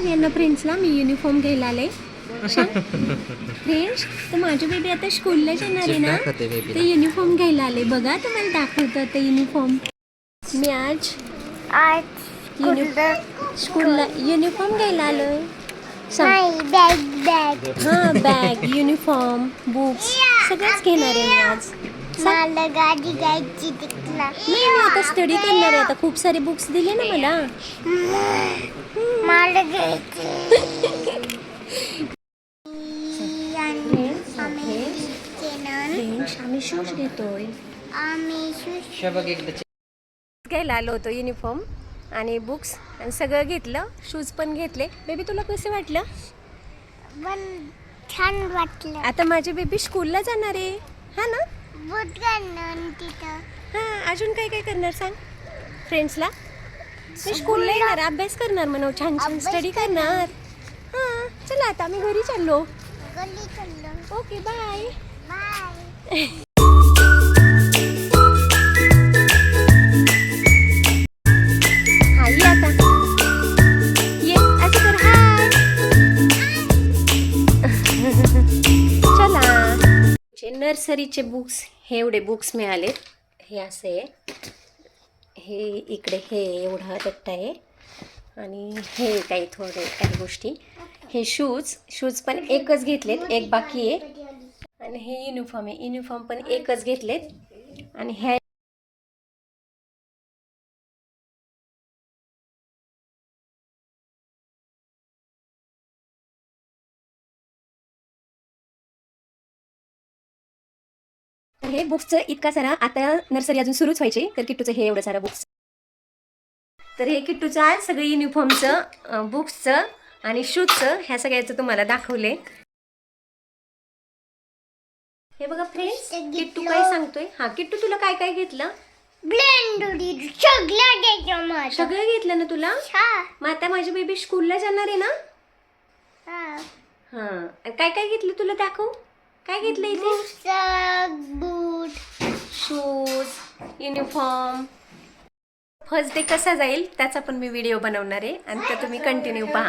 सगळ्यांना फ्रेंड्सला मी युनिफॉर्म घ्यायला आले. फ्रेंड्स, तर माझी बेबी आता स्कूलला जाणार आहे ना, ते युनिफॉर्म घ्यायला आले. बघा तुम्हाला दाखवतं ते युनिफॉर्म. मी आज स्कूलला युनिफॉर्म घ्यायला आलोय. हां, बॅग, युनिफॉर्म, बुक्स सगळंच घेणार आहे मी आज. मला गाडी घ्यायची नाही, मी आता स्टडी करणार आहे. आता खूप सारे बुक्स दिले ना मला. मला घ्यायची. आम्ही शूज घेतोय. घ्यायला आलो होतो युनिफॉर्म आणि बुक्स आणि सगळं घेतलं. शूज पण घेतले. बेबी, तुला कसं वाटलं? पण छान वाटलं. आता माझी बेबी स्कूलला जाणार आहे. हा ना? बूट घालून तिथं. हां, अजून काय काय करणार सांग फ्रेंड्सला? मी स्कूलला येणार, अभ्यास करणार म्हणून, छान छान स्टडी करणार. हां, चला आता आम्ही घरी चाललो. गल्ली चाललो. Okay, bye. बाय. हा, ये आता. ये, असं कर. हाय. चला. नर्सरीचे बुक्स, हे एवढे बुक्स मिळाले. हे असे आहे. हे इकडे हे एवढा गट्टा आहे आणि हे काही गोष्टी. हे शूज पण एकच घेतलेत, एक बाकी आहे. आणि हे युनिफॉर्म आहे, युनिफॉर्म पण एकच घेतलेत. आणि हे बुक्सचं इतका सारा, आता नर्सरी अजून सुरूच व्हायची, तर किट्टूचं हे एवढं सारा बुक्स. तर हे किट्टूचं आज सगळं युनिफॉर्मचं, बुक्सचं आणि शूजचं, ह्या सगळ्याचं तुम्हाला दाखवले. हे बघा फ्रेंड्स, किट्टू काय सांगतोय. हा, किट्टू तुला काय काय घेतलं? ब्लेंडर सगळं घ्यायचं मला. सगळं घेतलं ना तुला? मग आता माझी बेबी स्कूलला जाणार आहे ना? हा, काय काय घेतलं तुला दाखव. काय घेतलं इथे? बूट, शूज, युनिफॉर्म. फर्स्ट डे कसा जाईल त्याचा पण मी व्हिडिओ बनवणार आहे आणि तो तुम्ही कंटिन्यू पहा.